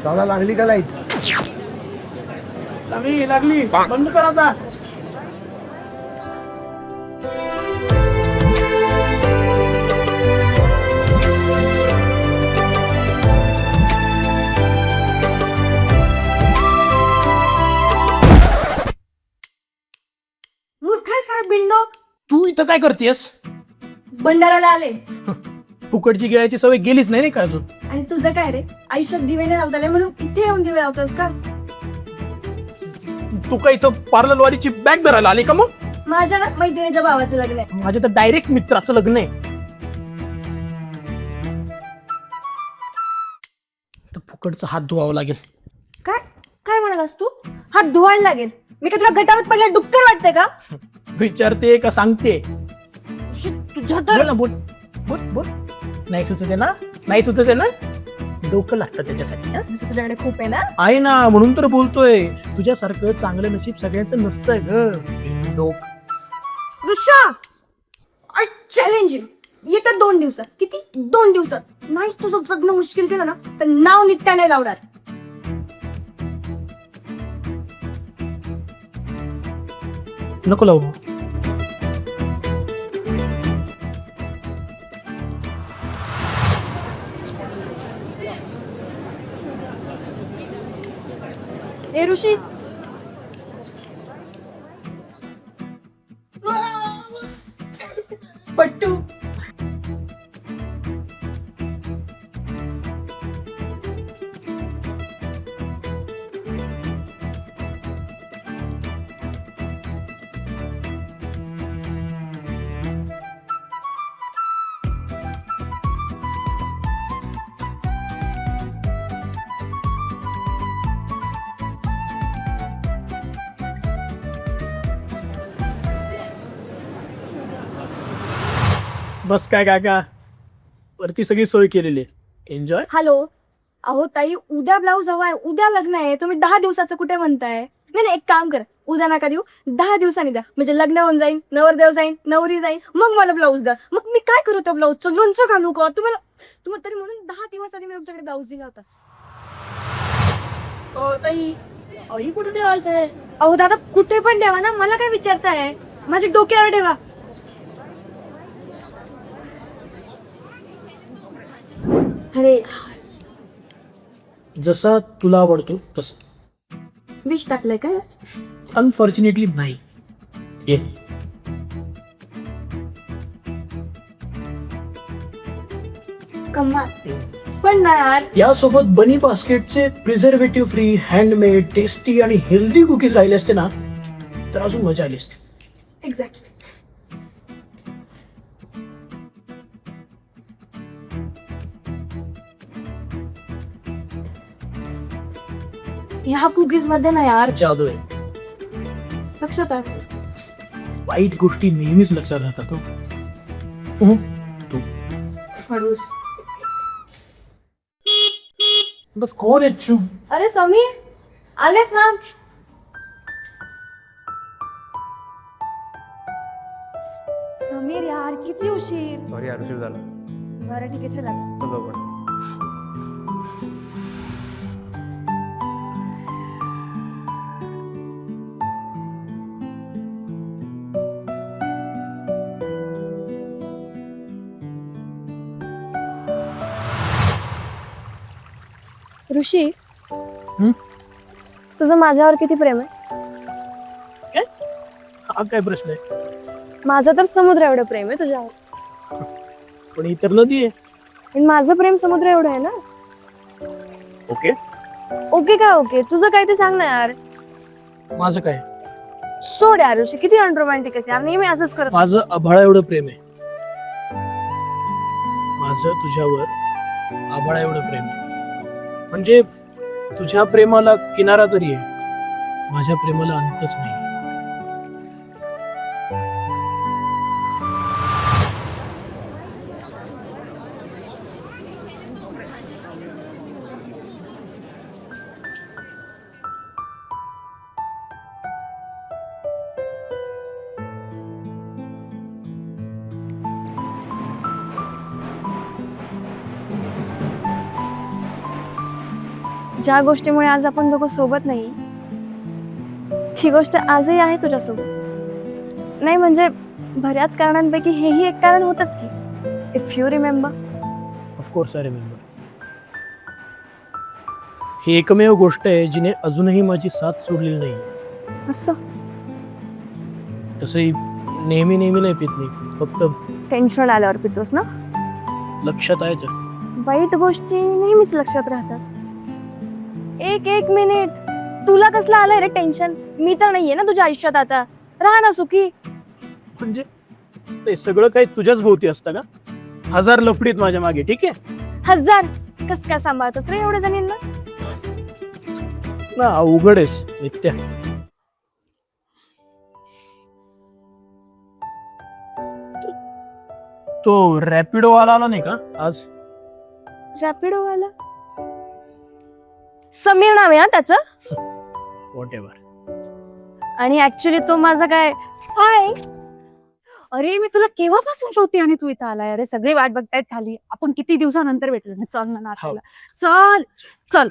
दादा लागली का लाईट? लागली लागली, बंद कर आता. मूर्खास का बिंडो? तू इथं काय करतेस? भंडाराला आले. फुकटची गिळायची सवय गेलीच नाही का अजून? आणि तुझं काय रे, आयुष्यात दिवे नाही लावताले म्हणून इथे येऊन दिवे लावतोस का? तू काय इथं पार्लरवालीची बॅग धरायला आली का? मग माझ्या ना मैत्रिणीच्या भावाचं लग्न आहे. माझ्या तर डायरेक्ट मित्राचं लग्न आहे. तर फुकटचा हात धुवावा लागेल. काय काय म्हणालास तू? हात धुवायला लागेल? मी का तुला गटारात पडल्या डुक्कर वाटते का? विचारते का सांगते? तुझ्या बोल तर ना, बोल बोल बोल. नाही सुचते ना, नाही सुचते ना, डोकं लागतं त्याच्यासाठी. हा? तुझ्याकडे खूप आहे ना. आहे ना, म्हणून तर बोलतोय. तुझ्यासारखं चांगलं नशीब सगळ्यांचं नसतंय ग. डोक ऋषा, आय चॅलेंज यू. येत्या 2 दिवसात, किती 2 दिवसात नाही तुझं जगणं मुश्किल केलं ना तर नाव नित्या नाही लावणार. नको लावू. ए ऋषी, पट्टू, बस काय काका, वरती सगळी सोय केलेली आहे. एन्जॉय. हॅलो. अहो ताई, उद्या ब्लाऊज हवा आहे, उद्या लग्न आहे. तुम्ही 10 दिवसाचं कुठे म्हणताय? नाही नाही, एक काम कर, उद्या नका देऊ, 10 दिवसांनी द्या. म्हणजे लग्न होऊन जाईल, नवरदेव जाईल, नवरी जाईल, मग मला ब्लाऊज द्या. मग मी काय करू त्या ब्लाऊजचं? लोणचं घालू का तुम्हाला? तुम्हाला तरी म्हणून 10 दिवस आधी मी तुमच्याकडे ब्लाऊज दिला होता. हो ताई, अहो कुठे ठेवायचं आहे? अहो दादा, कुठे पण ठेवा ना, मला काय विचारताय? माझ्या डोक्यावर ठेवा. अरे, जसा तुला आवडतो तसं. विष टाकलंय काय? अनफॉर्च्युनेटली नाही. ये. कमाल. पण ना यार, यासोबत बनी बास्केटचे प्रिझर्वेटिव्ह फ्री, हँडमेड, टेस्टी आणि हेल्दी कुकीज राहिले असते ना तर अजून मजा आली असते. एक्झॅक्टली. ह्या कुकीज मध्ये ना यार, जादू आहे. लक्षात आहे. वाईट गोष्टी नेहमीच लक्षात राहतात. हो. तू हळूस. बस कोण आहे तू? अरे समीर, आलेस ना? समीर यार, किती उशीर. सॉरी यार, उशीर झाला. बरं ठीक आहे, चला. चल जाऊ पण. ऋषी, हं? तुझं माझ्यावर किती प्रेम आहे? काय? हा काय प्रश्न आहे? माझं तर समुद्र एवढं प्रेम आहे तुझ्यावर. पण इतर नदी आहे. पण माझं प्रेम समुद्र एवढं आहे ना. ओके. ओके काय ओके? तुझं काय ते सांग ना यार. माझं काय? सोड यार ऋषी, किती अनरोमॅन्टिक आहेस यार, नेहमी असंच करत. माझं आभाळा एवढं प्रेम आहे. माझं तुझ्यावर आभाळा एवढं प्रेम आहे. म्हणजे तुझ्या प्रेमाला किनारा तरी आहे, माझ्या प्रेमाला अंतच नाही. ज्या गोष्टीमुळे आज आपण दोघं सोबत नाही ती गोष्ट आजही आहे तुझ्यासोबत. नाही म्हणजे बऱ्याच कारणांपैकी हेही एक कारण होतच की. If you remember. Of course I remember. ही एकमेव गोष्ट आहे जिने अजूनही माझी साथ सोडलेली नाही. असं तसंही नेहमी नेहमी नाही पित मी, फक्त टेन्शन आल्यावर पितोस ना. लक्षात आहे तर. वाईट गोष्टी नेहमीच लक्षात राहतात. एक एक मिनिट, तुला कसलं आलंय रे टेन्शन? मी तर नाहीये ना तुझ्या आयुष्यात आता. राहा ना सुखी. म्हणजे ते सगळं काही तुझ्याच भोवती असतं का? 1000 लफडीत माझ्या मागे, ठीक आहे 1000 कस काय सांभाळतोस रे एवढ्या जणींना? ना. अवघड आहेस नित्या. तो रॅपिडो वाला आला नाही का आज? रॅपिडो वाला समीर नाव आहे हा त्याचं. What ever. आणि ऍक्च्युली तो माझा काय हाय. अरे मी तुला केव्हापासून शोधते आणि तू इथं आलाय. अरे सगळे वाट बघतायत खाली. आपण किती दिवसानंतर भेटलो ना. चल ना नाचायला. चल चल.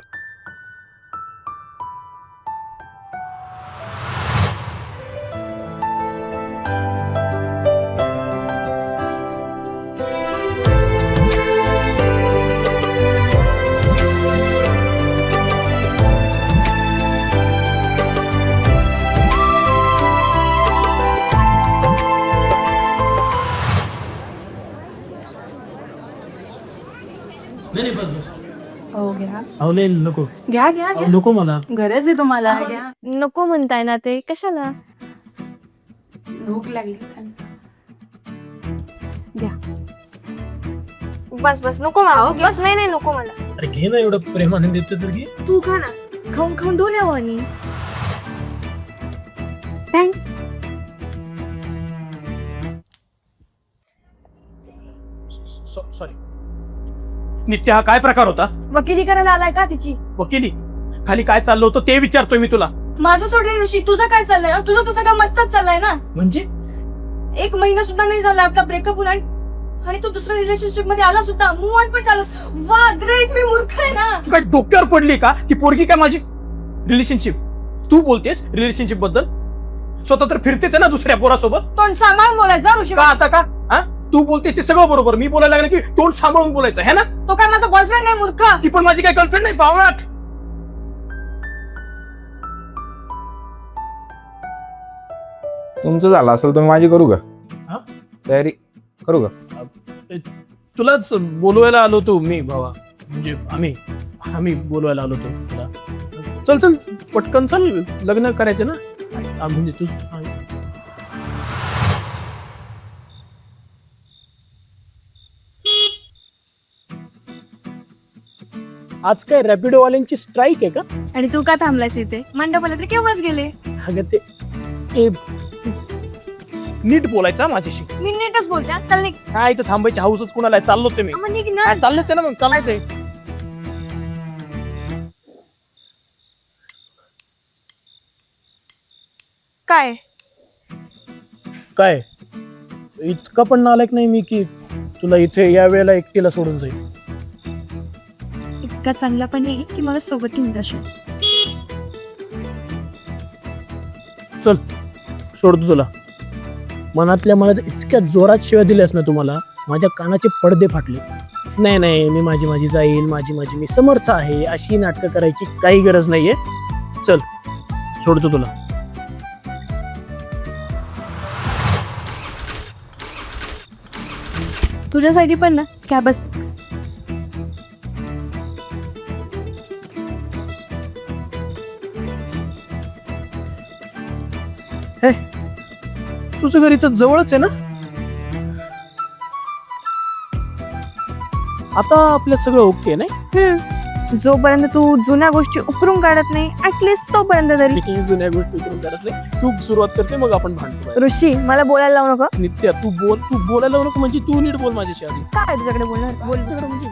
नाही बस बस. हो घ्या अहो नाही नको. घ्या घ्या अहो, घ्या. नको मला. गरज आहे तुम्हाला. घ्या. नको म्हणताय ना ते कशाला. भूक लागली. घ्या. बस बस नको मला. अहो, बस नाही नाही नको मला. अरे घे ना, एवढं प्रेमाने देते तर घे. तू खा ना. खाऊन खाऊन ढोल यावं आणि. थँक्स. सॉरी नित्या, हा काय प्रकार होता? वकिली करायला आलाय का तिची? वकिली? खाली काय चाललं होतं ते विचारतोय मी तुला. माझं सोडलं ऋषी, तुझं काय चाललंय? तुझं तर सगळं मस्तच चाललंय ना. म्हणजे 1 महिना सुद्धा नाही झाला आपला ब्रेकअप होऊन आणि तू दुसऱ्या रिलेशनशिप मध्ये आला सुद्धा. मूव ऑन पण झालास. वा ग्रेट. मी मूर्ख आहे ना. तू काय डोक्यावर पडली का? ती पोरगी काय माझी रिलेशनशिप? तू बोलतेस रिलेशनशिप बद्दल? स्वतः तर फिरतेच आहे ना दुसऱ्या पोरासोबत. तोंड सांभाळून बोलायचं ऋषी. का आता का? हा, तू बोलतेस ते सगळं बरोबर. मी बोलायला लागले की तोंड सांभाळून बोलायचं है ना. तो काय माझा बॉयफ्रेंड नाही मूर्ख. ती पण माझी काय गर्लफ्रेंड नाही बावळाट. तुमचं झालं असेल तर माझी करू का? हा? तयारी करू का? तुलाच बोलवायला आलो होतो मी भावा. म्हणजे आम्ही बोलवायला आलो होतो तुला. चल चल पटकन चल, लग्न करायचं ना. म्हणजे तू आज काय रॅपिडो वाल्यांची स्ट्राईक आहे का? आणि तू का थांबलायस इथे? मंडपाला तर केव्हाच गेले. अगं ते नीट बोलायचं माझ्याशी. मी नीटच बोलते. चल निघ. काय इथं थांबायची हाऊसच कुणाला आहे? चाललोच आहे मी. मग निघ ना. काय चाललंच आहे ना मग. चाललंच आहे. काय काय इतका पण नालायक नाही मी की तुला इथे या वेळेला एकटीला सोडून जाईल. इतका चांगला पण नाही की मला सोबत घेऊन जाशील. चल सोडतो तुला. मनातल्या मनात इतक्या जोरात शिव्या दिल्यास ना तुम्हाला, माझ्या कानाचे पडदे फाटले. नाही नाही, मी माझी जाईल, माझी मी समर्थ आहे, अशी नाटकं करायची काही गरज नाहीये. चल सोडतो तुला. तुझ्यासाठी पण ना. क्या बस. तुझं घर इथं जवळच आहे ना. आता आपलं सगळं ओके नाही? जोपर्यंत तू जुन्या गोष्टी उकरून काढत नाही ऍटलिस्ट तोपर्यंत तरी. जुन्या गोष्टी करून करायचं. तू सुरुवात करते मग आपण भांडतो. ऋषी मला बोलायला लावू नको. नित्या तू बोलायला नको म्हणजे तू नीट बोल माझ्याशी आधी. काय तुझ्याकडे बोलणार? बोल. म्हणजे